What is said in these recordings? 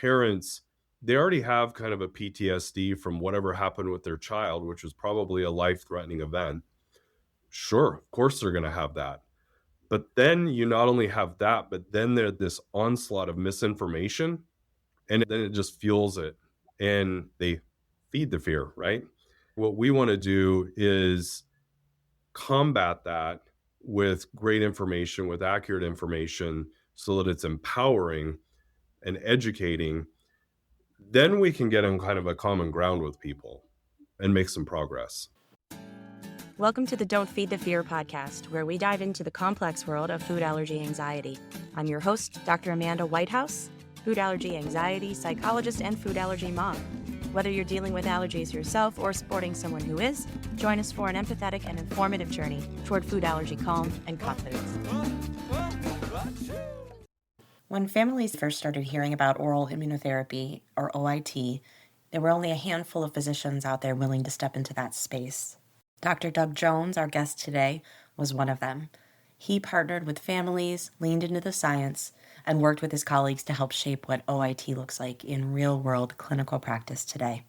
parents, they already have kind of a PTSD from whatever happened with their child, which was probably a life-threatening event. Sure, of course they're gonna have that. But then you not only have that, but then there's this onslaught of misinformation, and then it just fuels it, and they feed the fear, right? What we wanna do is combat that with great information, with accurate information, so that it's empowering and educating. Then we can get on kind of a common ground with people and make some progress. Welcome to the Don't Feed the Fear podcast, where we dive into the complex world of food allergy anxiety. I'm your host, Dr. Amanda Whitehouse, food allergy anxiety psychologist and food allergy mom. Whether you're dealing with allergies yourself or supporting someone who is, join us for an empathetic and informative journey toward food allergy calm and confidence. When families first started hearing about oral immunotherapy, or OIT, there were only a handful of physicians out there willing to step into that space. Dr. Doug Jones, our guest today, was one of them. He partnered with families, leaned into the science, and worked with his colleagues to help shape what OIT looks like in real-world clinical practice today.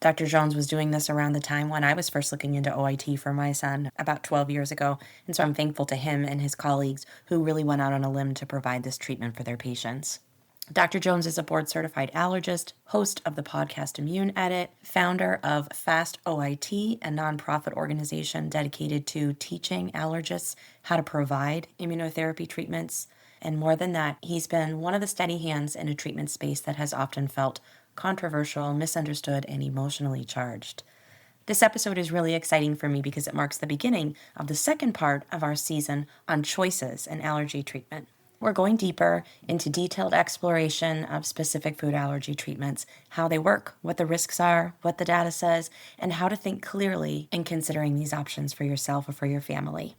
Dr. Jones was doing this around the time when I was first looking into OIT for my son about 12 years ago, and so I'm thankful to him and his colleagues who really went out on a limb to provide this treatment for their patients. Dr. Jones is a board-certified allergist, host of the podcast Immune Edit, founder of Fast OIT, a nonprofit organization dedicated to teaching allergists how to provide immunotherapy treatments. And more than that, he's been one of the steady hands in a treatment space that has often felt controversial, misunderstood, and emotionally charged. This episode is really exciting for me because it marks the beginning of the second part of our season on choices in allergy treatment. We're going deeper into detailed exploration of specific food allergy treatments, how they work, what the risks are, what the data says, and how to think clearly in considering these options for yourself or for your family.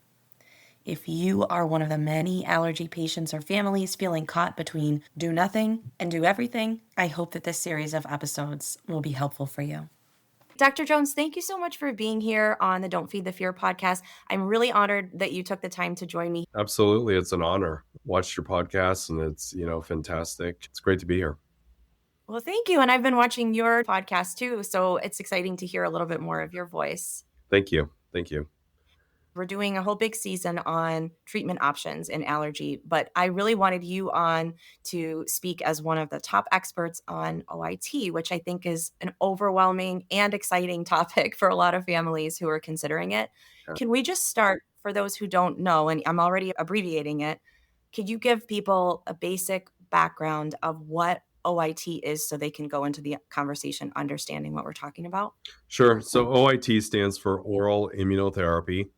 If you are one of the many allergy patients or families feeling caught between do nothing and do everything, I hope that this series of episodes will be helpful for you. Dr. Jones, thank you so much for being here on the Don't Feed the Fear podcast. I'm really honored that you took the time to join me. Absolutely, it's an honor. Watched your podcast, and it's, fantastic. It's great to be here. Well, thank you. And I've been watching your podcast too, so it's exciting to hear a little bit more of your voice. Thank you. Thank you. We're doing a whole big season on treatment options in allergy, but I really wanted you on to speak as one of the top experts on OIT, which I think is an overwhelming and exciting topic for a lot of families who are considering it. Yeah. Can we just start, for those who don't know, and I'm already abbreviating it, could you give people a basic background of what OIT is so they can go into the conversation understanding what we're talking about? Sure. So OIT stands for oral immunotherapy,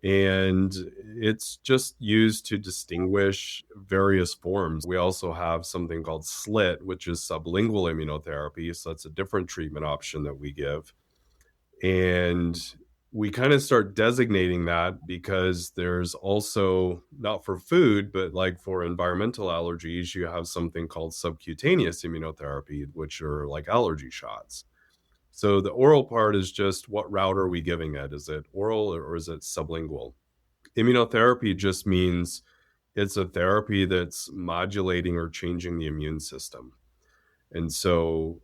and it's just used to distinguish various forms. We also have something called SLIT, which is sublingual immunotherapy. So that's a different treatment option that we give. And we kind of start designating that because there's also, not for food, but like for environmental allergies, you have something called subcutaneous immunotherapy, which are like allergy shots. So the oral part is just, what route are we giving it? Is it oral or is it sublingual? Immunotherapy just means it's a therapy that's modulating or changing the immune system. And so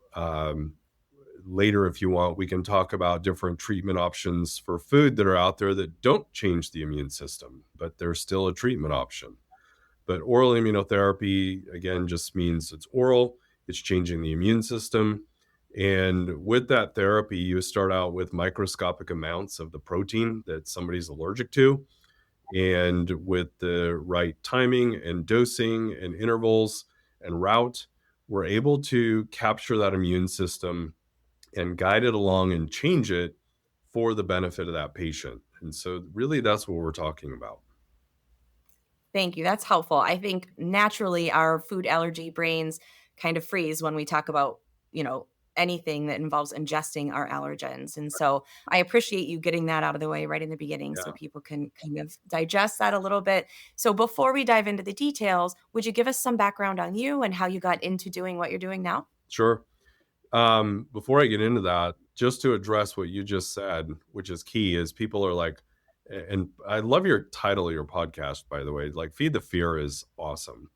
later, if you want, we can talk about different treatment options for food that are out there that don't change the immune system, but they're still a treatment option. But oral immunotherapy, again, just means it's oral, it's changing the immune system. And with that therapy, you start out with microscopic amounts of the protein that somebody's allergic to. And with the right timing and dosing and intervals and route, we're able to capture that immune system and guide it along and change it for the benefit of that patient. And so really that's what we're talking about. Thank you. That's helpful. I think naturally our food allergy brains kind of freeze when we talk about, anything that involves ingesting our allergens. And so I appreciate you getting that out of the way right in the beginning so people can kind of digest that a little bit. So before we dive into the details, would you give us some background on you and how you got into doing what you're doing now? Sure. Before I get into that, just to address what you just said, which is key, is people are like, and I love your title of your podcast, by the way, like Feed the Fear is awesome.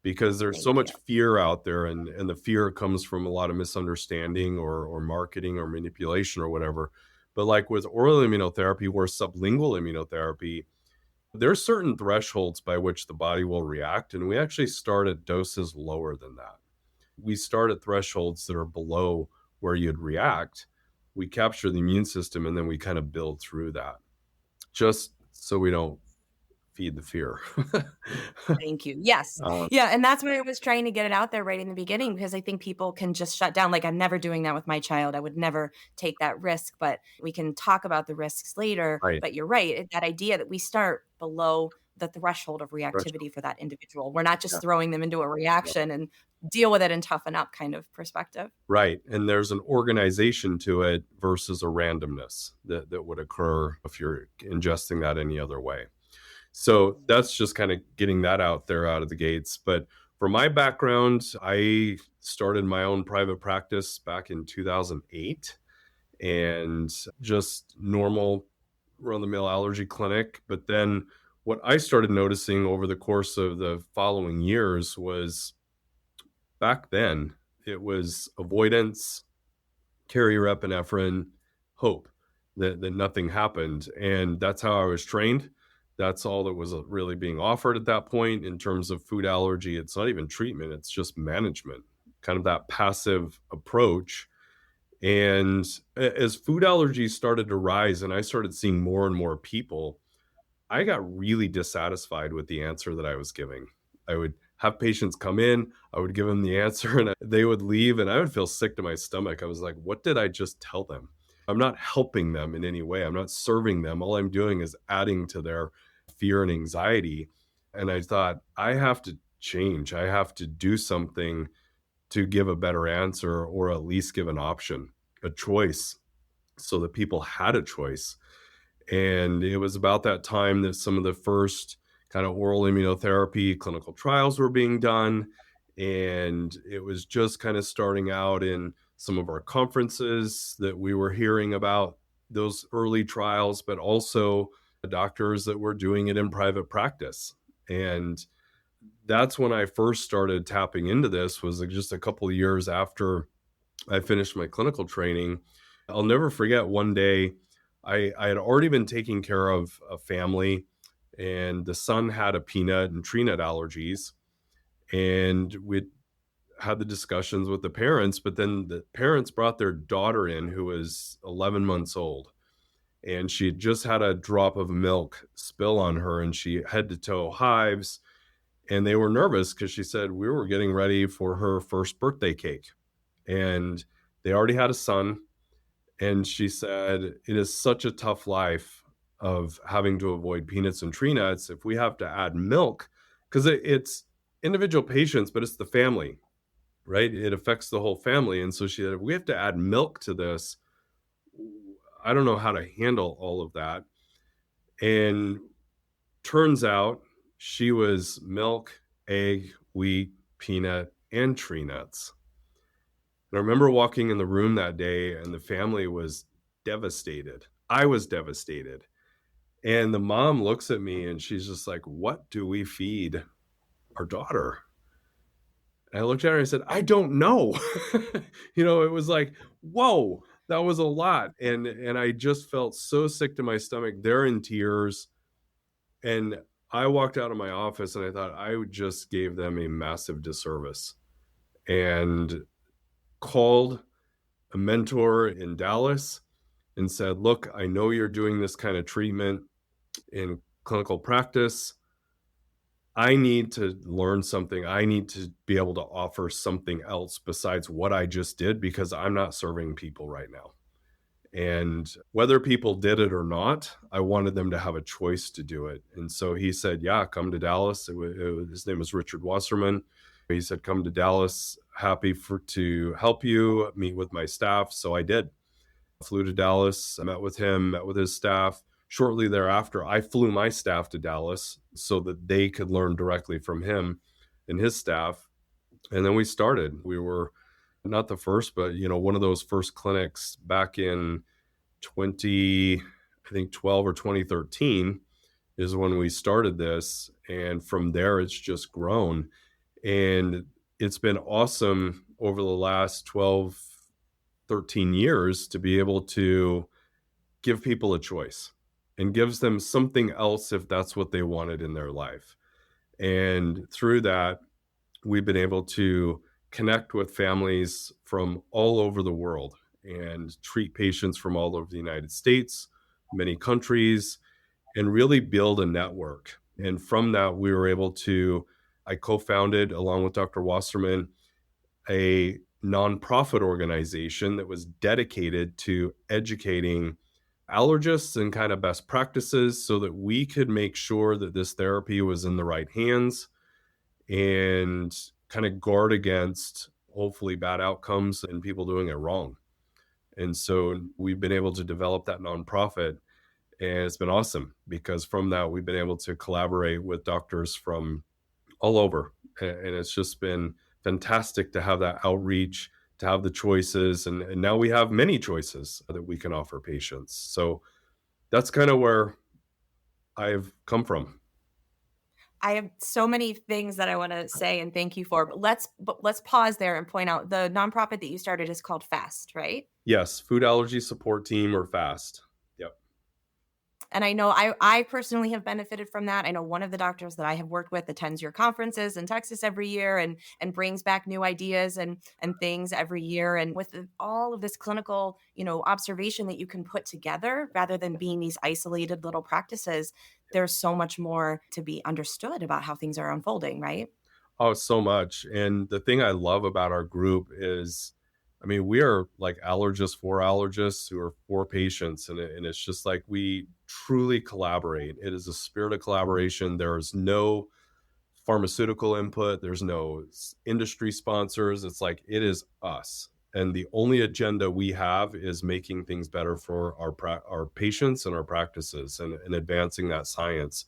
because there's so Thank you. much fear out there, and the fear comes from a lot of misunderstanding or marketing or manipulation or whatever. But like with oral immunotherapy or sublingual immunotherapy, there's certain thresholds by which the body will react, and we actually start at doses lower than that. We start at thresholds that are below where you'd react. We capture the immune system, and then we kind of build through that, just so we don't feed the fear. Thank you. Yes. Um, Yeah, and that's why I was trying to get it out there right in the beginning because I think people can just shut down. Like, I'm never doing that with my child. I would never take that risk, but we can talk about the risks later. right. But you're right. That idea that we start below the threshold of Threshold. reactivity for that individual. We're not Yeah. just throwing them into a Yeah. reaction and deal with it and toughen up kind of perspective. Right. And there's an organization to it versus a randomness that would occur if you're ingesting that any other way. So that's just kind of getting that out there out of the gates. But for my background, I started my own private practice back in 2008, and just normal run the mill allergy clinic. But then what I started noticing over the course of the following years was back then it was avoidance, carrier epinephrine, hope that nothing happened. And that's how I was trained. That's all that was really being offered at that point in terms of food allergy. It's not even treatment, it's just management, kind of that passive approach. And as food allergies started to rise and I started seeing more and more people, I got really dissatisfied with the answer that I was giving. I would have patients come in, I would give them the answer, and they would leave, and I would feel sick to my stomach. I was like, what did I just tell them? I'm not helping them in any way. I'm not serving them. All I'm doing is adding to their fear and anxiety. And I thought, I have to change. I have to do something to give a better answer or at least give an option, a choice, so that people had a choice. And it was about that time that some of the first kind of oral immunotherapy clinical trials were being done. And it was just kind of starting out in some of our conferences that we were hearing about those early trials, but also the doctors that were doing it in private practice. And that's when I first started tapping into this, was like just a couple of years after I finished my clinical training. I'll never forget one day, I had already been taking care of a family, and the son had a peanut and tree nut allergies. And we had the discussions with the parents, but then the parents brought their daughter in who was 11 months old. And she had just had a drop of milk spill on her, and she head to toe hives. And they were nervous because she said, we were getting ready for her first birthday cake. And they already had a son. And she said, it is such a tough life of having to avoid peanuts and tree nuts. If we have to add milk, because it's individual patients, but it's the family, right? It affects the whole family. And so she said, if we have to add milk to this, I don't know how to handle all of that. And turns out she was milk, egg, wheat, peanut, and tree nuts. And I remember walking in the room that day, and the family was devastated. I was devastated. And the mom looks at me and she's just like, what do we feed our daughter? And I looked at her and I said, I don't know. It was like, whoa, that was a lot. And I just felt so sick to my stomach. They're in tears. And I walked out of my office and I thought I just gave them a massive disservice, and called a mentor in Dallas and said, look, I know you're doing this kind of treatment in clinical practice. I need to learn something. I need to be able to offer something else besides what I just did, because I'm not serving people right now. And whether people did it or not, I wanted them to have a choice to do it. And so he said, yeah, come to Dallas. His name was Richard Wasserman. He said, come to Dallas. Happy to help you, meet with my staff. So I did. Flew to Dallas. I met with him, met with his staff. Shortly thereafter, I flew my staff to Dallas so that they could learn directly from him and his staff. And then we started. We were not the first, but one of those first clinics back in 2012 or 2013 is when we started this. And from there, it's just grown. And it's been awesome over the last 12, 13 years to be able to give people a choice and gives them something else if that's what they wanted in their life. And through that, we've been able to connect with families from all over the world and treat patients from all over the United States, many countries, and really build a network. And from that, we were able to, I co founded along with Dr. Wasserman a nonprofit organization that was dedicated to educating allergists and kind of best practices so that we could make sure that this therapy was in the right hands and kind of guard against hopefully bad outcomes and people doing it wrong. And so we've been able to develop that nonprofit, and it's been awesome because from that we've been able to collaborate with doctors from all over. And it's just been fantastic to have that outreach, to have the choices. And now we have many choices that we can offer patients. So that's kind of where I've come from. I have so many things that I want to say and thank you for, but let's pause there and point out the nonprofit that you started is called FAST, right? Yes, Food Allergy Support Team, or FAST. Yep. And I know I personally have benefited from that. I know one of the doctors that I have worked with attends your conferences in Texas every year and brings back new ideas and things every year. And with all of this clinical, observation that you can put together rather than being these isolated little practices, there's so much more to be understood about how things are unfolding, right? Oh, so much. And the thing I love about our group is, I mean, we are like allergists for allergists who are for patients. And it's just like we truly collaborate. It is a spirit of collaboration. There's no pharmaceutical input, there's no industry sponsors. It's like it is us. And the only agenda we have is making things better for our patients and our practices and advancing that science.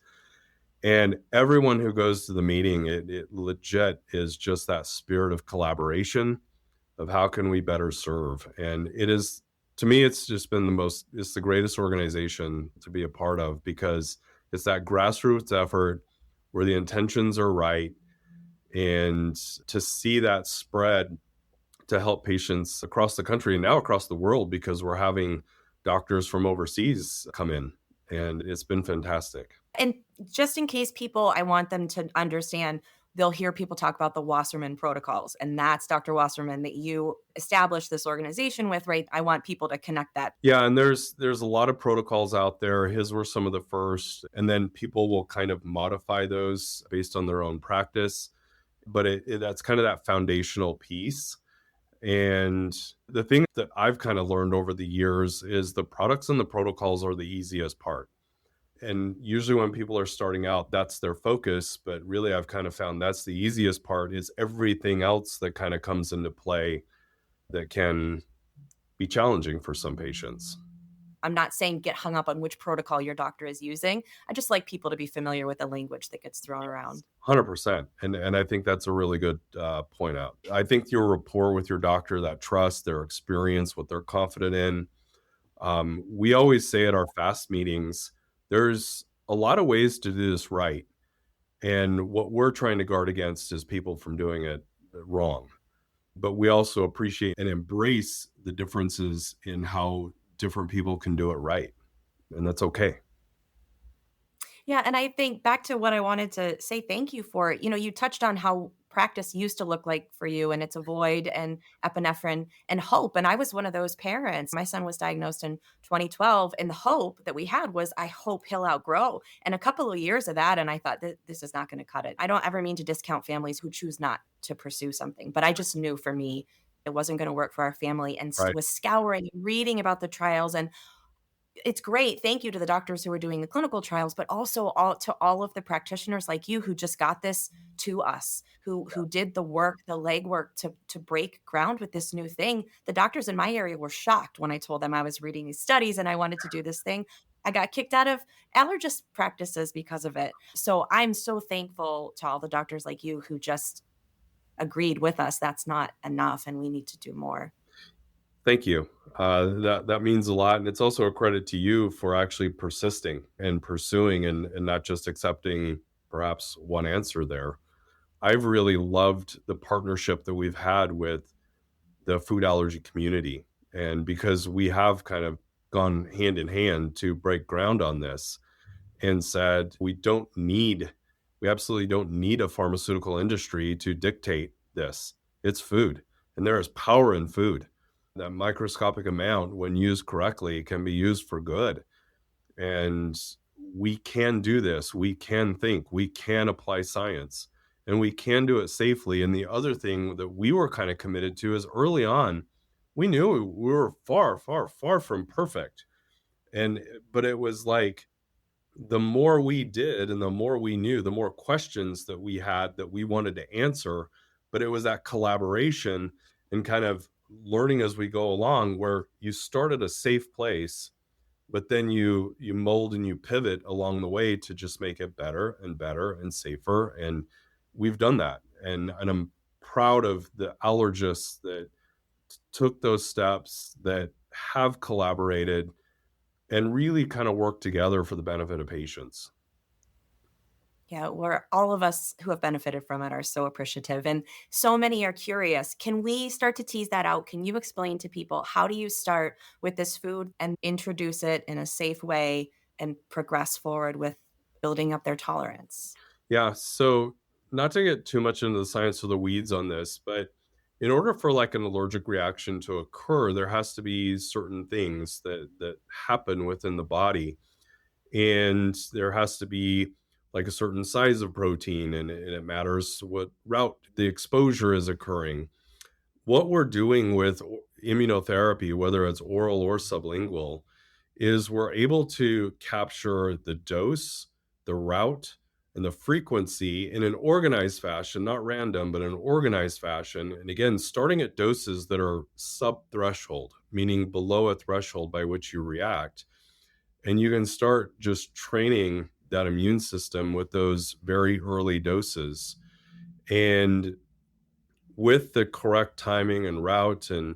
And everyone who goes to the meeting, it legit is just that spirit of collaboration of how can we better serve. And it is, to me, it's just been it's the greatest organization to be a part of because it's that grassroots effort where the intentions are right. And to see that spread to help patients across the country and now across the world because we're having doctors from overseas come in. And it's been fantastic. And just in case people, I want them to understand, they'll hear people talk about the Wasserman protocols, and that's Dr. Wasserman that you established this organization with, right? I want people to connect that. Yeah, and there's a lot of protocols out there. His were some of the first, and then people will kind of modify those based on their own practice. But that's kind of that foundational piece. And the thing that I've kind of learned over the years is the products and the protocols are the easiest part. And usually when people are starting out, that's their focus. But really, I've kind of found that's the easiest part is everything else that kind of comes into play that can be challenging for some patients. I'm not saying get hung up on which protocol your doctor is using. I just like people to be familiar with the language that gets thrown around. 100%. And I think that's a really good point out. I think your rapport with your doctor, that trust, their experience, what they're confident in. We always say at our FAST meetings, there's a lot of ways to do this right. And what we're trying to guard against is people from doing it wrong. But we also appreciate and embrace the differences in how different people can do it right. And that's okay. Yeah, and I think back to what I wanted to say thank you for. You touched on how practice used to look like for you, and it's avoid and epinephrine and hope. And I was one of those parents. My son was diagnosed in 2012, and the hope that we had was, I hope he'll outgrow. And a couple of years of that, and I thought that this is not going to cut it. I don't ever mean to discount families who choose not to pursue something, but I just knew for me it wasn't going to work for our family, and Right. was scouring and reading about the trials. And it's great. Thank you to the doctors who are doing the clinical trials, but also all of the practitioners like you who just got this to us, who did the work, the legwork to break ground with this new thing. The doctors in my area were shocked when I told them I was reading these studies and I wanted to do this thing. I got kicked out of allergist practices because of it. So I'm so thankful to all the doctors like you who just agreed with us. That's not enough, and we need to do more. Thank you. That means a lot. And it's also a credit to you for actually persisting and pursuing and not just accepting perhaps one answer there. I've really loved the partnership that we've had with the food allergy community. And because we have kind of gone hand in hand to break ground on this and said, we absolutely don't need a pharmaceutical industry to dictate this. It's food, and there is power in food. That microscopic amount, when used correctly, can be used for good. And we can do this. We can think, we can apply science, and we can do it safely. And the other thing that we were kind of committed to is early on, we knew we were far, far, far from perfect. And but it was like the more we did and the more we knew, the more questions that we had that we wanted to answer. But it was that collaboration and kind of learning as we go along, where you start at a safe place, but then you mold and you pivot along the way to just make it better and better and safer. And we've done that. And I'm proud of the allergists that took those steps, that have collaborated and really kind of worked together for the benefit of patients. Yeah, where all of us who have benefited from it are so appreciative. And so many are curious. Can we start to tease that out? Can you explain to people, how do you start with this food and introduce it in a safe way and progress forward with building up their tolerance? Yeah, so not to get too much into the science of the weeds on this, but in order for like an allergic reaction to occur, there has to be certain things that happen within the body, and there has to be like a certain size of protein, and it matters what route the exposure is occurring. What we're doing with immunotherapy, whether it's oral or sublingual, is we're able to capture the dose, the route, and the frequency in an organized fashion, not random, but in an organized fashion. And again, starting at doses that are sub threshold, meaning below a threshold by which you react. And you can start just training that immune system with those very early doses. And with the correct timing and route and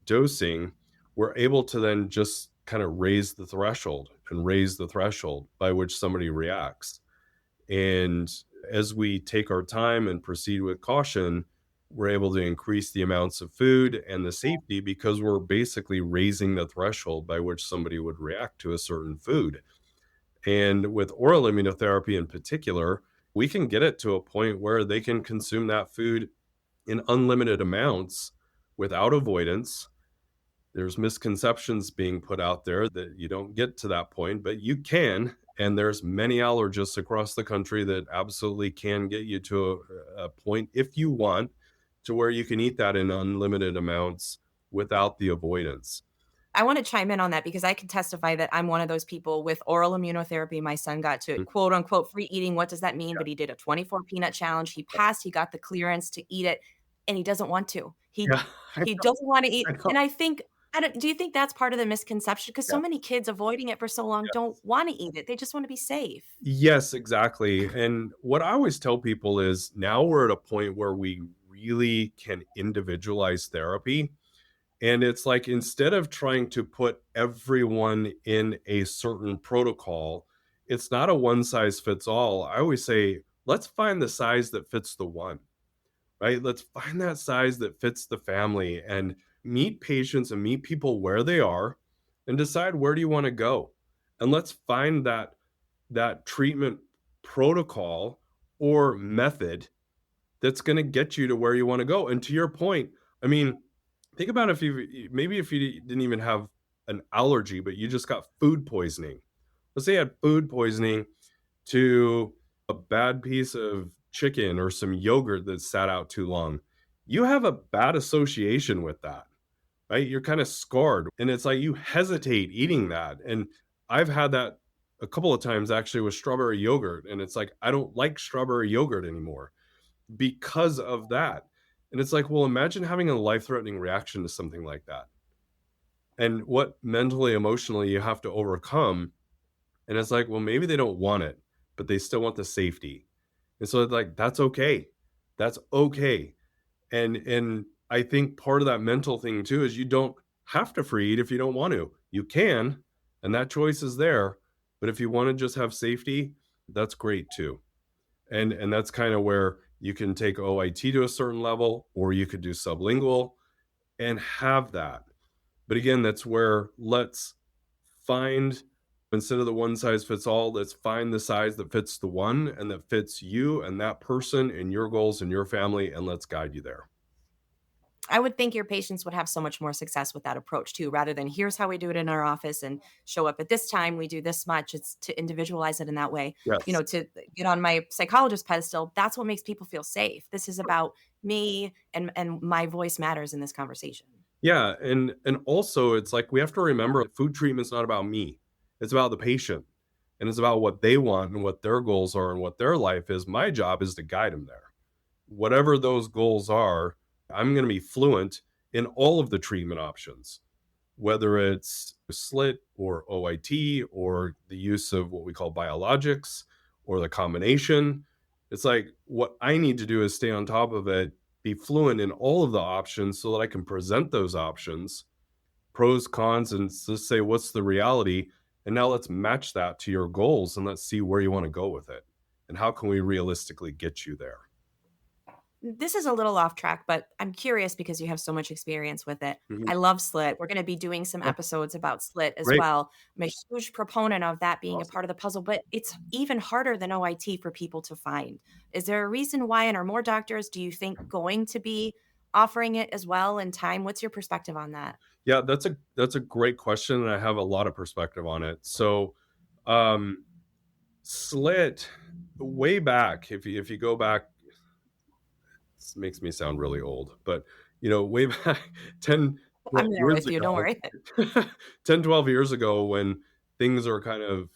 dosing, we're able to then just kind of raise the threshold and raise the threshold by which somebody reacts. And as we take our time and proceed with caution, we're able to increase the amounts of food and the safety, because we're basically raising the threshold by which somebody would react to a certain food. And with oral immunotherapy in particular, we can get it to a point where they can consume that food in unlimited amounts without avoidance. There's misconceptions being put out there that you don't get to that point, but you can. And there's many allergists across the country that absolutely can get you to a point, if you want, to where you can eat that in unlimited amounts without the avoidance. I want to chime in on that because I can testify that I'm one of those people with oral immunotherapy. My son got to Mm, quote unquote free eating. What does that mean? yeah, But he did a 24 peanut challenge. He passed, he got the clearance to eat it, and he doesn't want to. He yeah, I he know, doesn't want to eat. I know. And I think, I don't, do you think that's part of the misconception? Because Yeah, so many kids avoiding it for so long yeah. don't want to eat it. They just want to be safe. Yes, exactly. And what I always tell people is now we're at a point where we really can individualize therapy. And it's like instead of trying to put everyone in a certain protocol, it's not a one size fits all. I always say, let's find the size that fits the one, right? Let's find that size that fits the family and meet patients and meet people where they are and decide, where do you want to go? And let's find that treatment protocol or method that's going to get you to where you want to go. And to your point, I mean, think about if if you didn't even have an allergy, but you just got food poisoning. Let's say you had food poisoning to a bad piece of chicken or some yogurt that sat out too long. You have a bad association with that, right? You're kind of scarred. And it's like you hesitate eating that. And I've had that a couple of times actually with strawberry yogurt. And it's like, I don't like strawberry yogurt anymore because of that. And it's like, well, imagine having a life threatening reaction to something like that and what mentally, emotionally you have to overcome. And it's like, well, maybe they don't want it, but they still want the safety. And so it's like, that's okay. That's okay. And I think part of that mental thing too is you don't have to free eat if you don't want to. You can, and that choice is there. But if you want to just have safety, that's great too. And that's kind of where You can take OIT to a certain level, or you could do sublingual and have that. But again, that's where let's find, instead of the one size fits all, let's find the size that fits the one and that fits you and that person and your goals and your family, and let's guide you there. I would think your patients would have so much more success with that approach too, rather than here's how we do it in our office and show up at this time, we do this much. It's to individualize it in that way. Yes. To get on my psychologist pedestal, that's what makes people feel safe. This is about me, and my voice matters in this conversation. Yeah, and also it's like we have to remember food treatment's not about me. It's about the patient. And it's about what they want and what their goals are and what their life is. My job is to guide them there. Whatever those goals are, I'm going to be fluent in all of the treatment options, whether it's SLIT or OIT or the use of what we call biologics or the combination. It's like what I need to do is stay on top of it, be fluent in all of the options so that I can present those options, pros, cons, and just say, what's the reality? And now let's match that to your goals and let's see where you want to go with it. And how can we realistically get you there? This is a little off track, but I'm curious because you have so much experience with it. Mhm. I love SLIT. We're going to be doing some Oh, episodes about SLIT as great. well. I'm a huge proponent of that being a Awesome. part of the puzzle, but it's even harder than OIT for people to find. Is there a reason why, and are more doctors, do you think, going to be offering it as well in time? What's your perspective on that? Yeah, that's a great question, and I have a lot of perspective on it. So, um, SLIT, way back, if you go back, this makes me sound really old, but way back 10, I'm 12 there years with you. Don't ago, worry. 10, 12 years ago, when things are kind of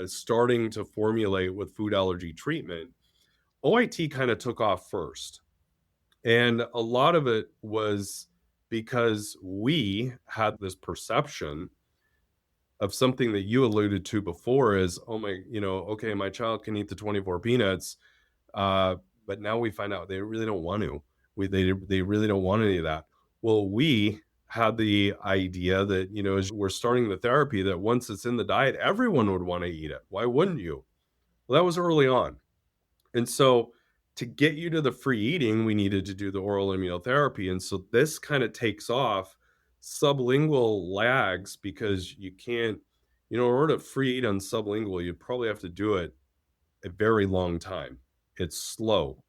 starting to formulate with food allergy treatment, OIT kind of took off first. And a lot of it was because we had this perception of something that you alluded to before is, oh my, okay, my child can eat the 24 peanuts, uh, but now we find out they really don't want to. They really don't want any of that. Well, we had the idea that, as we're starting the therapy, that once it's in the diet, everyone would want to eat it. Why wouldn't you? Well, that was early on. And so to get you to the free eating, we needed to do the oral immunotherapy. And so this kind of takes off. Sublingual lags because you can't, in order to free eat on sublingual, you probably have to do it a very long time. It's slow,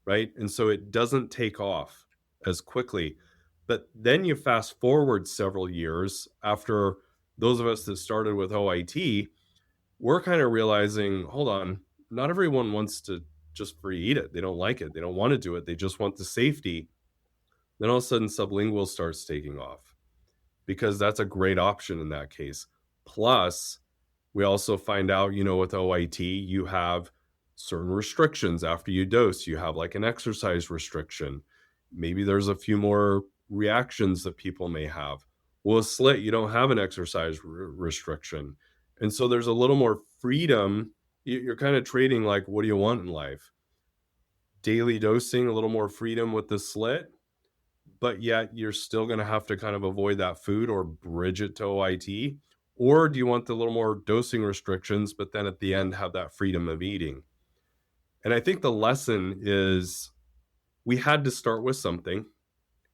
right? And so it doesn't take off as quickly. But then you fast forward several years after those of us that started with OIT, we're kind of realizing, hold on, not everyone wants to just free eat it. They don't like it. They don't want to do it. They just want the safety. Then all of a sudden, sublingual starts taking off because that's a great option in that case. Plus, we also find out, with OIT, you have certain restrictions after you dose. You have like an exercise restriction. Maybe there's a few more reactions that people may have. Well, with SLIT, you don't have an exercise restriction. And so there's a little more freedom. You're kind of trading like, what do you want in life? Daily dosing, a little more freedom with the SLIT, but yet you're still going to have to kind of avoid that food or bridge it to OIT? Or do you want the little more dosing restrictions, but then at the end have that freedom of eating? And I think the lesson is we had to start with something,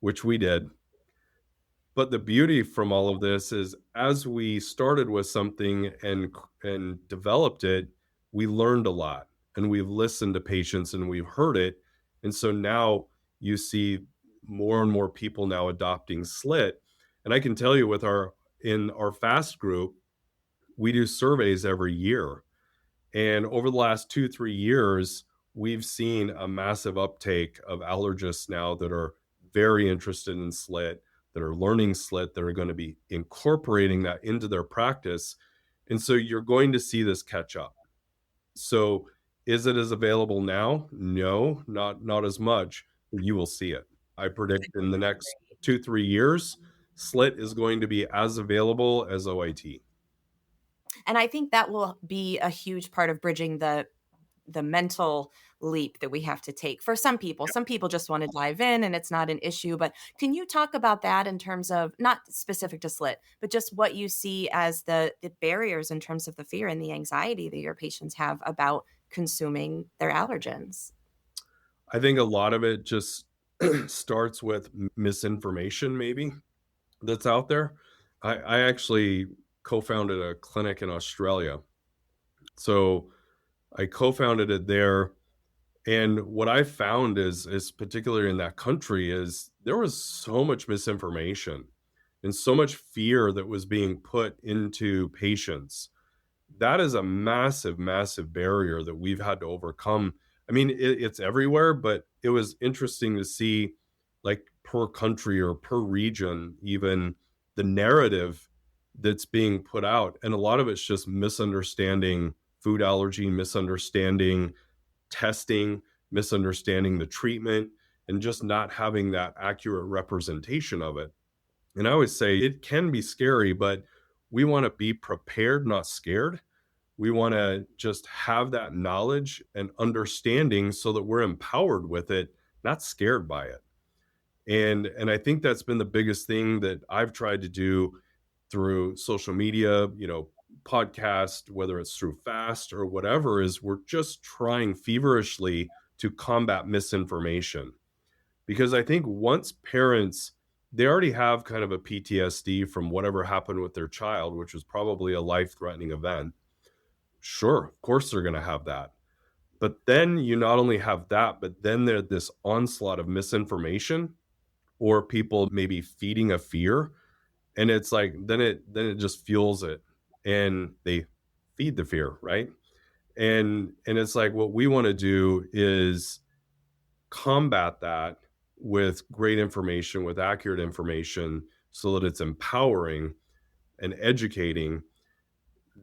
which we did. But the beauty from all of this is as we started with something and developed it, we learned a lot and we've listened to patients and we've heard it. And so now you see more and more people now adopting SLIT. And I can tell you in our FAST group, we do surveys every year. And over the last 2, 3 years, we've seen a massive uptake of allergists now that are very interested in SLIT, that are learning SLIT, that are going to be incorporating that into their practice. And so you're going to see this catch up. So is it as available now? No, not as much. You will see it. I predict in the next 2, 3 years, SLIT is going to be as available as OIT. And I think that will be a huge part of bridging the mental leap that we have to take for some people. Some people just want to dive in and it's not an issue. But can you talk about that in terms of not specific to SLIT, but just what you see as the barriers in terms of the fear and the anxiety that your patients have about consuming their allergens? I think a lot of it just starts with misinformation, maybe that's out there. I actually co-founded a clinic in Australia. So I co-founded it there. And what I found is particularly in that country is there was so much misinformation and so much fear that was being put into patients. That is a massive, massive barrier that we've had to overcome. I mean, it's everywhere, but it was interesting to see, like, per country or per region, even the narrative that's being put out. And a lot of it's just misunderstanding food allergy, misunderstanding testing, misunderstanding the treatment, and just not having that accurate representation of it. And I always say it can be scary, but we want to be prepared, not scared. We want to just have that knowledge and understanding so that we're empowered with it, not scared by it. And I think that's been the biggest thing that I've tried to do through social media, podcast, whether it's through fast or whatever, is we're just trying feverishly to combat misinformation. Because I think once parents, they already have kind of a PTSD from whatever happened with their child, which was probably a life-threatening event. Sure, of course they're going to have that. But then you not only have that, but then there's this onslaught of misinformation or people maybe feeding a fear, and it's like then it just fuels it, and they feed the fear, right? And it's like what we want to do is combat that with great information, with accurate information, so that it's empowering and educating.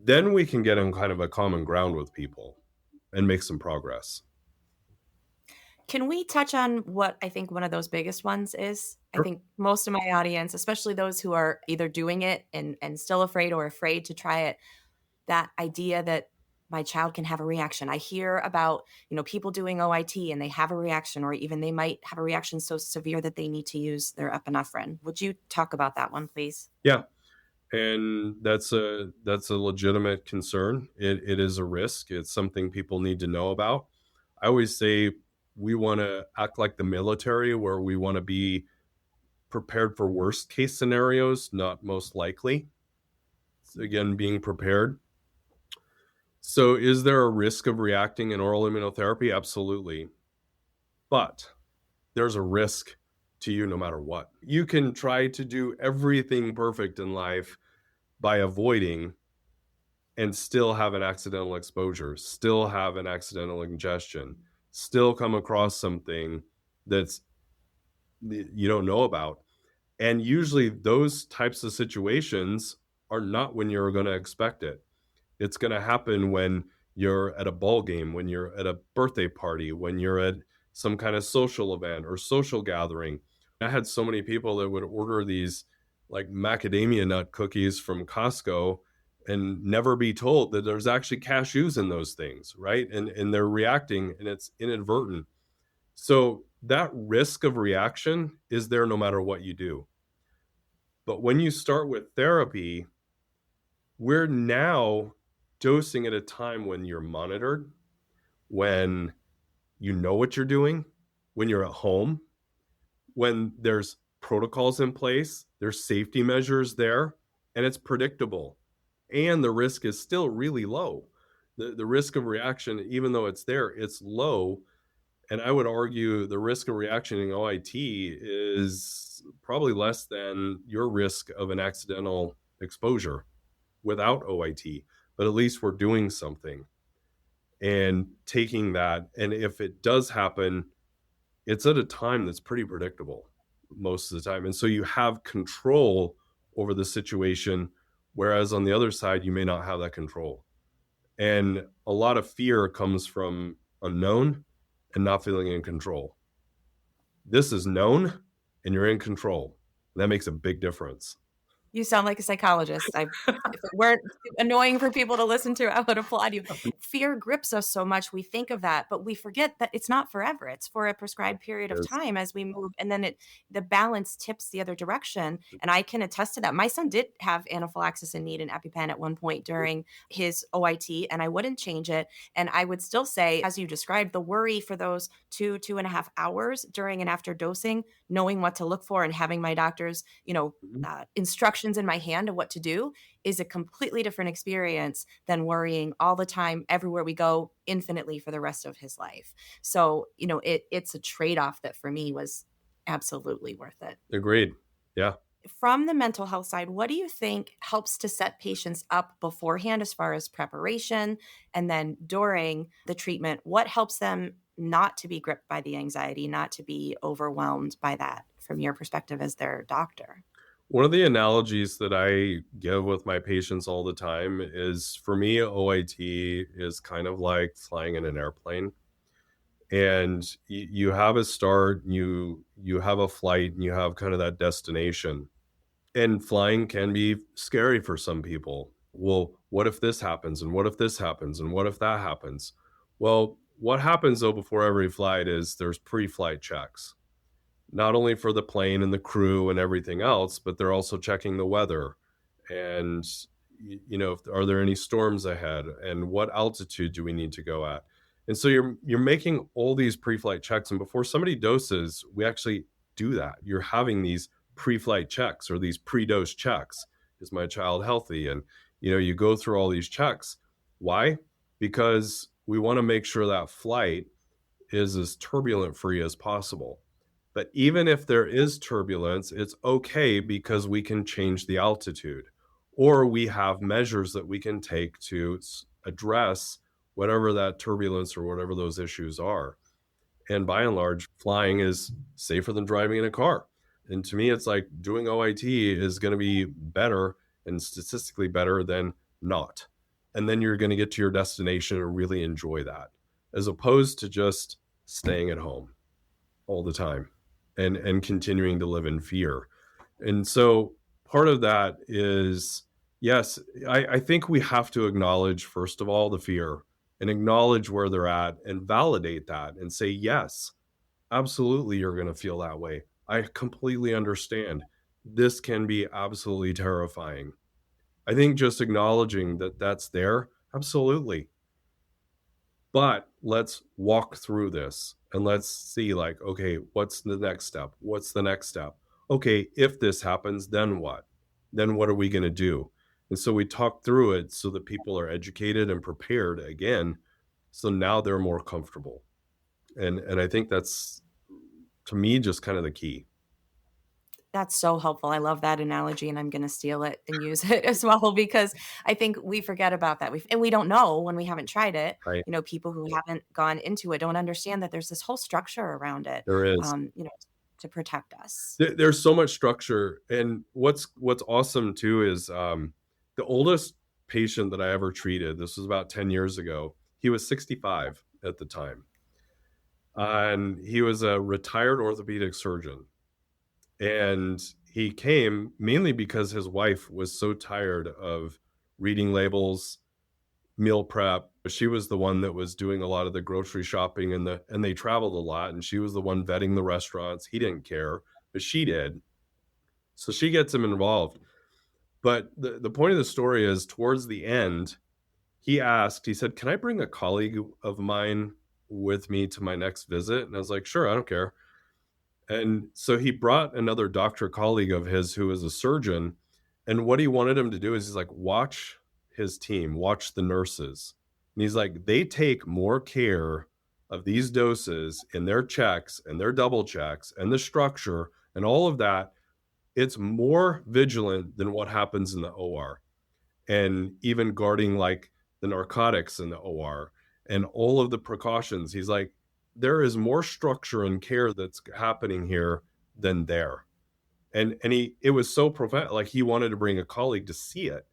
Then we can get on kind of a common ground with people and make some progress. Can we touch on what I think one of those biggest ones is? I Sure. think most of my audience, especially those who are either doing it and still afraid or afraid to try it, that idea that my child can have a reaction. I hear about, people doing OIT and they have a reaction, or even they might have a reaction so severe that they need to use their epinephrine. Would you talk about that one, please? Yeah. And that's a legitimate concern. It is a risk. It's something people need to know about. I always say we want to act like the military, where we want to be prepared for worst case scenarios, not most likely. So again, being prepared. So, is there a risk of reacting in oral immunotherapy? Absolutely. But there's a risk to you no matter what. You can try to do everything perfect in life by avoiding and still have an accidental exposure, still have an accidental ingestion, still come across something that's you don't know about. And usually those types of situations are not when you're going to expect it. It's going to happen when you're at a ball game, when you're at a birthday party, when you're at some kind of social event or social gathering. I had so many people that would order these like macadamia nut cookies from Costco and never be told that there's actually cashews in those things, right? And they're reacting and it's inadvertent. So that risk of reaction is there no matter what you do. But when you start with therapy, we're now dosing at a time when you're monitored, when you know what you're doing, when you're at home, when there's protocols in place, there's safety measures there, and it's predictable. And the risk is still really low. The risk of reaction, even though it's there, it's low. And I would argue the risk of reaction in OIT is probably less than your risk of an accidental exposure without OIT. But at least we're doing something and taking that. And if it does happen, it's at a time that's pretty predictable most of the time. And so you have control over the situation, whereas on the other side, you may not have that control. And a lot of fear comes from unknown and not feeling in control. This is known and you're in control. That makes a big difference. You sound like a psychologist. If it weren't annoying for people to listen to, I would applaud you. Fear grips us so much. We think of that, but we forget that it's not forever. It's for a prescribed period of Is time as we move, and then the balance tips the other direction. And I can attest to that. My son did have anaphylaxis and need an EpiPen at one point during his OIT, and I wouldn't change it. And I would still say, as you described, the worry for those 2.5 hours during and after dosing, knowing what to look for and having my doctors, instructions in my hand of what to do is a completely different experience than worrying all the time everywhere we go infinitely for the rest of his life. So, it's a trade-off that for me was absolutely worth it. agreed. Yeah. From the mental health side, what do you think helps to set patients up beforehand as far as preparation, and then during the treatment, what helps them not to be gripped by the anxiety, not to be overwhelmed by that from your perspective as their doctor? One of the analogies that I give with my patients all the time is, for me, OIT is kind of like flying in an airplane. And you have a start, you have a flight, and you have kind of that destination. And flying can be scary for some people. Well, what if this happens? And what if this happens? And what if that happens? Well, what happens though before every flight is there's pre-flight checks, not only for the plane and the crew and everything else, but they're also checking the weather. And, are there any storms ahead? And what altitude do we need to go at? And so you're making all these pre-flight checks. And before somebody doses, we actually do that. You're having these pre-flight checks or these pre-dose checks. Is my child healthy? And, you go through all these checks. Why? Because we want to make sure that flight is as turbulent free as possible. But even if there is turbulence, it's okay because we can change the altitude, or we have measures that we can take to address whatever that turbulence or whatever those issues are. And by and large, flying is safer than driving in a car. And to me, it's like doing OIT is going to be better and statistically better than not. And then you're going to get to your destination and really enjoy that, as opposed to just staying at home all the time and continuing to live in fear. And so part of that is, yes, I think we have to acknowledge, first of all, the fear, and acknowledge where they're at and validate that and say, yes, absolutely, you're going to feel that way. I completely understand. This can be absolutely terrifying. I think just acknowledging that that's there, absolutely. But let's walk through this and let's see, like, okay, what's the next step? What's the next step? Okay, if this happens, then what? Then what are we going to do? And so we talk through it so that people are educated and prepared again. So now they're more comfortable. And I think that's, to me, just kind of the key. That's so helpful. I love that analogy, and I'm gonna steal it and use it as well because I think we forget about that. We don't know when we haven't tried it. Right? People who haven't gone into it don't understand that there's this whole structure around it, There is. um, you know, to protect us. There's so much structure. And what's awesome too is, the oldest patient that I ever treated, this was about 10 years ago, he was 65 at the time. And he was a retired orthopedic surgeon. And he came mainly because his wife was so tired of reading labels, meal prep. She was the one that was doing a lot of the grocery shopping, and they traveled a lot, and she was the one vetting the restaurants. He didn't care, but she did. So she gets him involved. But the point of the story is, towards the end, he said, "Can I bring a colleague of mine with me to my next visit?" And I was like, "Sure, I don't care." And so he brought another doctor colleague of his who was a surgeon. And what he wanted him to do is, he's like, watch his team, watch the nurses. And he's like, they take more care of these doses in their checks and their double checks and the structure and all of that. It's more vigilant than what happens in the OR, and even guarding like the narcotics in the OR and all of the precautions. He's like, there is more structure and care that's happening here than there. And it was so profound. Like, he wanted to bring a colleague to see it.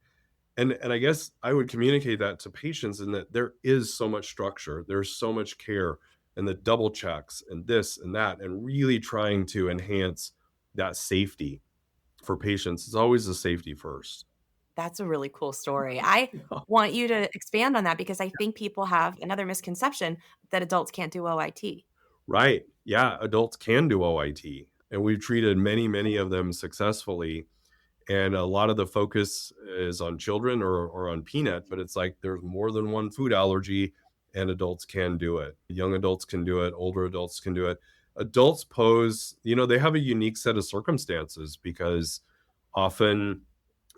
And I guess I would communicate that to patients, in that there is so much structure, there's so much care, and the double checks and this and that, and really trying to enhance that safety. for patients. It's always the safety first. That's a really cool story. I want you to expand on that because I think people have another misconception that adults can't do OIT. Right. Yeah. Adults can do OIT, and we've treated many, many of them successfully. And a lot of the focus is on children or on peanut, but it's like there's more than one food allergy, and adults can do it. Young adults can do it, older adults can do it. Adults pose, they have a unique set of circumstances because often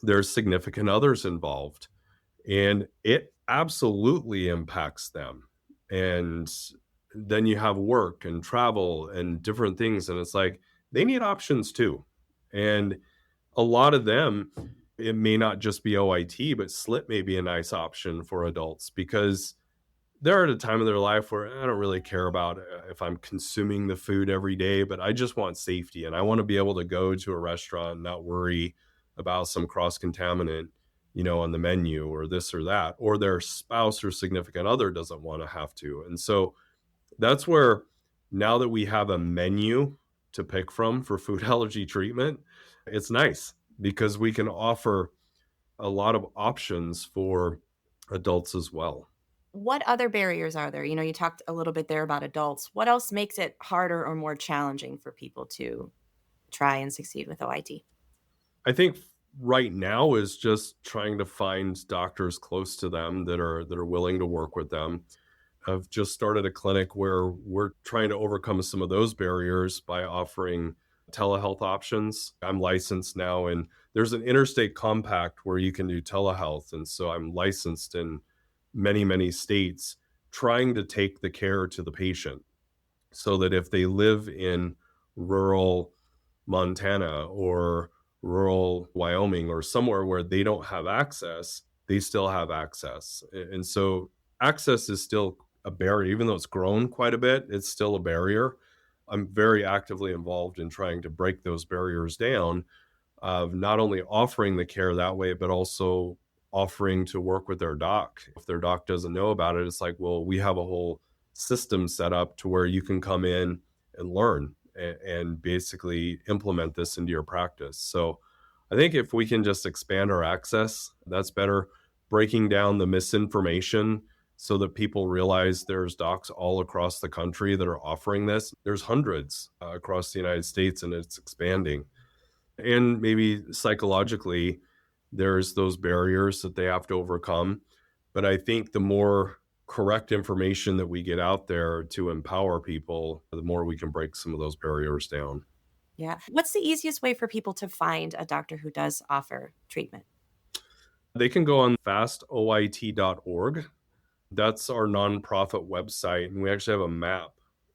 there's significant others involved, and it absolutely impacts them. And then you have work and travel and different things, and it's like they need options too. And a lot of them, it may not just be OIT, but SLIT may be a nice option for adults because they're at a time of their life where I don't really care about if I'm consuming the food every day, but I just want safety and I want to be able to go to a restaurant and not worry about some cross contaminant, on the menu or this or that, or their spouse or significant other doesn't want to have to. And so that's where now that we have a menu to pick from for food allergy treatment, it's nice because we can offer a lot of options for adults as well. What other barriers are there? You talked a little bit there about adults. What else makes it harder or more challenging for people to try and succeed with OIT? I think right now is just trying to find doctors close to them that are willing to work with them. I've just started a clinic where we're trying to overcome some of those barriers by offering telehealth options. I'm licensed now, and there's an interstate compact where you can do telehealth. And so I'm licensed in many, many states, trying to take the care to the patient so that if they live in rural Montana or rural Wyoming or somewhere where they don't have access, they still have access. And so access is still a barrier, even though it's grown quite a bit, it's still a barrier. I'm very actively involved in trying to break those barriers down of not only offering the care that way, but also offering to work with their doc. If their doc doesn't know about it, it's like, well, we have a whole system set up to where you can come in and learn and basically implement this into your practice. So I think if we can just expand our access, that's better. Breaking down the misinformation so that people realize there's docs all across the country that are offering this. There's hundreds across the United States, and it's expanding. And maybe psychologically, there's those barriers that they have to overcome. But I think the more correct information that we get out there to empower people, the more we can break some of those barriers down. Yeah. What's the easiest way for people to find a doctor who does offer treatment? They can go on fastoit.org. That's our nonprofit website. And we actually have a map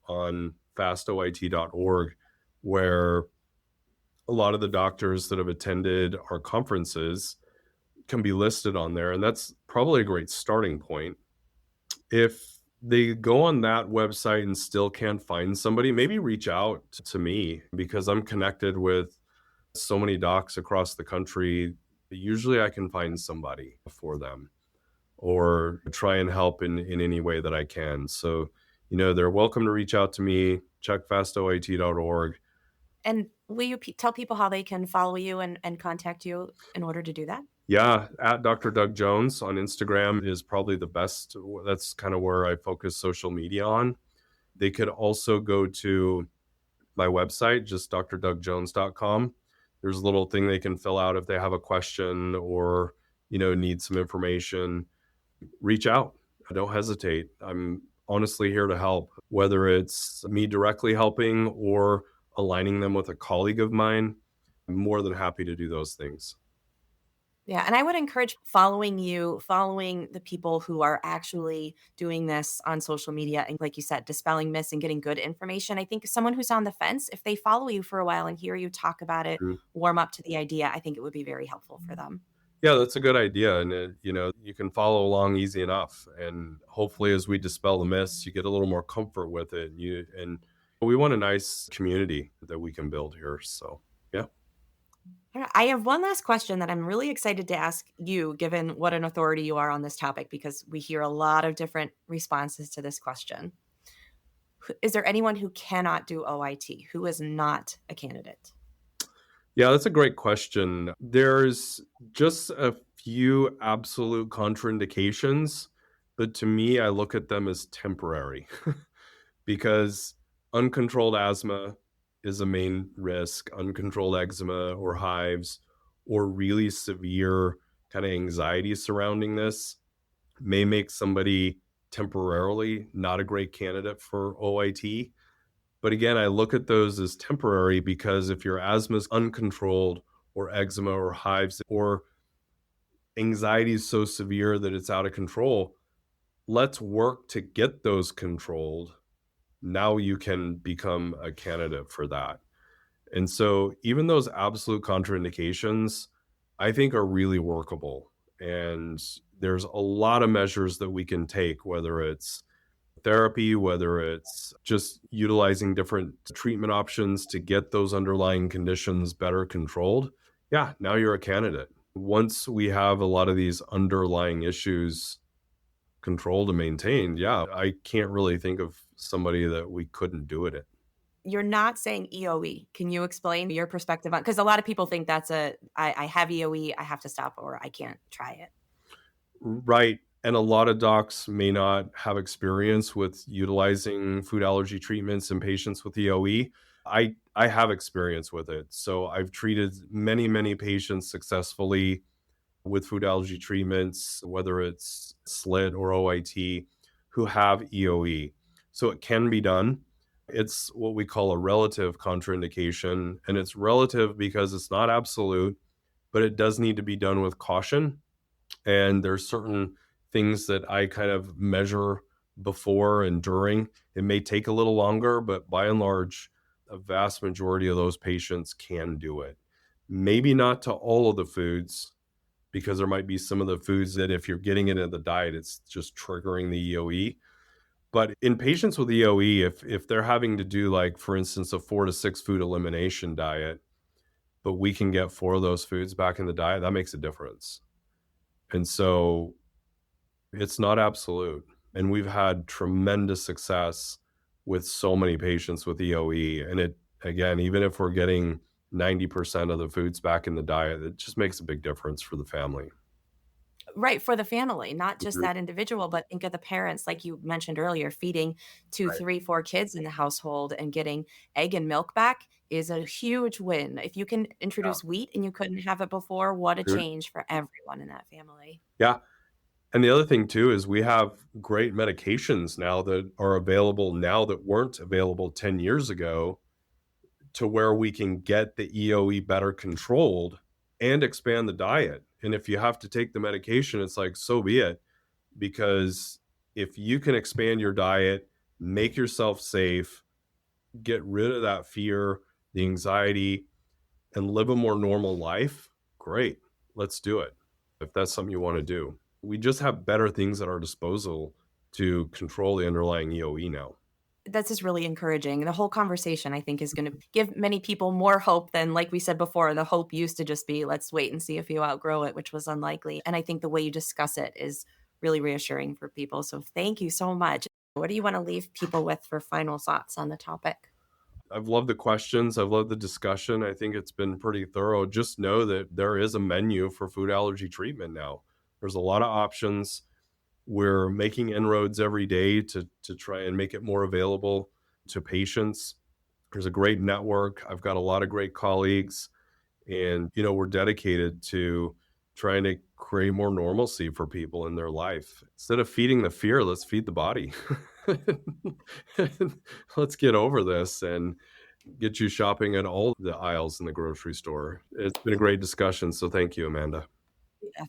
on fastoit.org where a lot of the doctors that have attended our conferences can be listed on there. And that's probably a great starting point. If they go on that website and still can't find somebody, maybe reach out to me because I'm connected with so many docs across the country. Usually I can find somebody for them or try and help in any way that I can. So, they're welcome to reach out to me. Check fastoit.org. And will you tell people how they can follow you and contact you in order to do that? Yeah, at Dr. Doug Jones on Instagram is probably the best. That's kind of where I focus social media on. They could also go to my website, just drddougjones.com. There's a little thing they can fill out if they have a question or, need some information. Reach out. Don't hesitate. I'm honestly here to help, whether it's me directly helping or aligning them with a colleague of mine. I'm more than happy to do those things. Yeah, and I would encourage following you, following the people who are actually doing this on social media and, like you said, dispelling myths and getting good information. I think someone who's on the fence, if they follow you for a while and hear you talk about it, Mm. warm up to the idea, I think it would be very helpful for them. Yeah, that's a good idea. And, you can follow along easy enough. And hopefully, as we dispel the myths, you get a little more comfort with it. And we want a nice community that we can build here. So, yeah. All right, I have one last question that I'm really excited to ask you, given what an authority you are on this topic, because we hear a lot of different responses to this question. Is there anyone who cannot do OIT, who is not a candidate? Yeah, that's a great question. There's just a few absolute contraindications, but to me, I look at them as temporary because uncontrolled asthma is a main risk, uncontrolled eczema or hives, or really severe kind of anxiety surrounding this may make somebody temporarily not a great candidate for OIT. But again, I look at those as temporary because if your asthma is uncontrolled or eczema or hives or anxiety is so severe that it's out of control, let's work to get those controlled. Now you can become a candidate for that. And so even those absolute contraindications, I think are really workable. And there's a lot of measures that we can take, whether it's therapy, whether it's just utilizing different treatment options to get those underlying conditions better controlled. Yeah, now you're a candidate. Once we have a lot of these underlying issues controlled and maintained, yeah, I can't really think of somebody that we couldn't do it in. You're not saying EOE. Can you explain your perspective on, because a lot of people think that's I have EOE, I have to stop, or I can't try it. Right. And a lot of docs may not have experience with utilizing food allergy treatments in patients with EOE. I have experience with it. So I've treated many, many patients successfully with food allergy treatments, whether it's SLIT or OIT, who have EOE. So it can be done. It's what we call a relative contraindication. And it's relative because it's not absolute, but it does need to be done with caution, and there's certain things that I kind of measure before and during. It may take a little longer, but by and large, a vast majority of those patients can do it. Maybe not to all of the foods, because there might be some of the foods that if you're getting it in the diet, it's just triggering the EOE. But in patients with EOE, if they're having to do, like, for instance, a 4 to 6 food elimination diet, but we can get 4 of those foods back in the diet, that makes a difference. And so it's not absolute, and we've had tremendous success with so many patients with EOE, and it again, even if we're getting 90% of the foods back in the diet, it just makes a big difference for the family. Right, for the family, not just Mhm. that individual, but think of the parents, like you mentioned earlier, feeding 2, Right, 3, 4 kids in the household and getting egg and milk back is a huge win. If you can yeah. introduce wheat and you couldn't have it before, what a Food. change for everyone in that family. Yeah, and the other thing too is we have great medications now that are available now that weren't available 10 years ago, to where we can get the EOE better controlled and expand the diet. And if you have to take the medication, it's like, so be it. Because if you can expand your diet, make yourself safe, get rid of that fear, the anxiety, and live a more normal life, great. Let's do it. If that's something you want to do, we just have better things at our disposal to control the underlying EOE now. That's just really encouraging. The whole conversation, I think, is gonna give many people more hope than, like we said before, the hope used to just be, "Let's wait and see if you outgrow it," which was unlikely, and I think the way you discuss it is really reassuring for people, so thank you so much. What do you wanna leave people with for final thoughts on the topic? I've loved the questions. I've loved the discussion. I think it's been pretty thorough. Just know that there is a menu for food allergy treatment now. There's a lot of options. We're making inroads every day to try and make it more available to patients. There's a great network. I've got a lot of great colleagues, and we're dedicated to trying to create more normalcy for people in their life. Instead of feeding the fear, let's feed the body. Let's get over this and get you shopping at all the aisles in the grocery store. It's been a great discussion, so thank you, Amanda.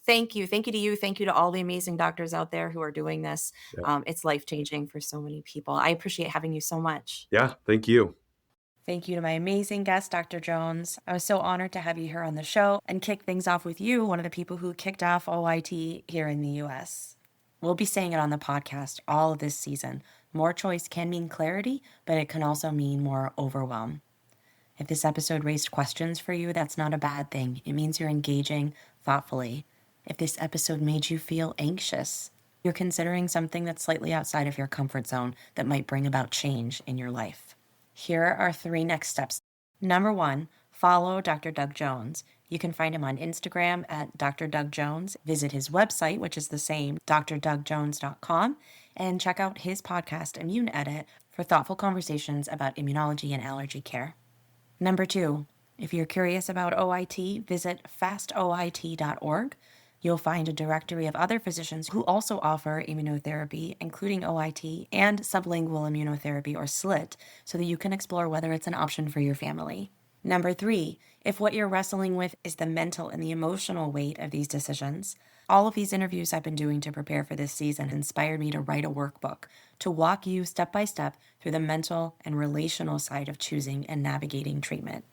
Thank you. Thank you to you. Thank you to all the amazing doctors out there who are doing this. Yeah. It's life-changing for so many people. I appreciate having you so much. Yeah, thank you. Thank you to my amazing guest, Dr. Jones. I was so honored to have you here on the show and kick things off with you, one of the people who kicked off OIT here in the US. We'll be saying it on the podcast all of this season. More choice can mean clarity, but it can also mean more overwhelm. If this episode raised questions for you, that's not a bad thing. It means you're engaging thoughtfully. If this episode made you feel anxious, you're considering something that's slightly outside of your comfort zone that might bring about change in your life. Here are 3 next steps. Number 1, follow Dr. Doug Jones. You can find him on Instagram at Dr. Doug Jones. Visit his website, which is the same, drddougjones.com, and check out his podcast, Immune Edit, for thoughtful conversations about immunology and allergy care. Number 2, if you're curious about OIT, visit fastoit.org. You'll find a directory of other physicians who also offer immunotherapy, including OIT and sublingual immunotherapy or SLIT, so that you can explore whether it's an option for your family. Number 3, if what you're wrestling with is the mental and the emotional weight of these decisions, all of these interviews I've been doing to prepare for this season inspired me to write a workbook to walk you step by step through the mental and relational side of choosing and navigating treatment.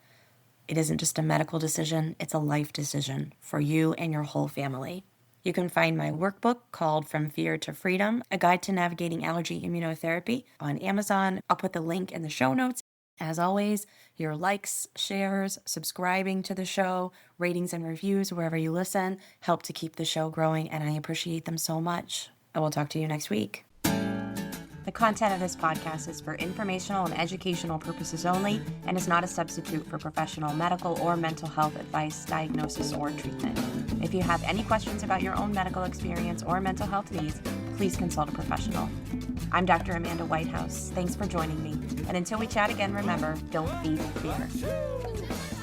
It isn't just a medical decision, it's a life decision for you and your whole family. You can find my workbook called From Fear to Freedom, A Guide to Navigating Allergy Immunotherapy on Amazon. I'll put the link in the show notes. As always, your likes, shares, subscribing to the show, ratings and reviews wherever you listen help to keep the show growing, and I appreciate them so much. I will talk to you next week. The content of this podcast is for informational and educational purposes only and is not a substitute for professional medical or mental health advice, diagnosis, or treatment. If you have any questions about your own medical experience or mental health needs, please consult a professional. I'm Dr. Amanda Whitehouse. Thanks for joining me. And until we chat again, remember, don't feed fear.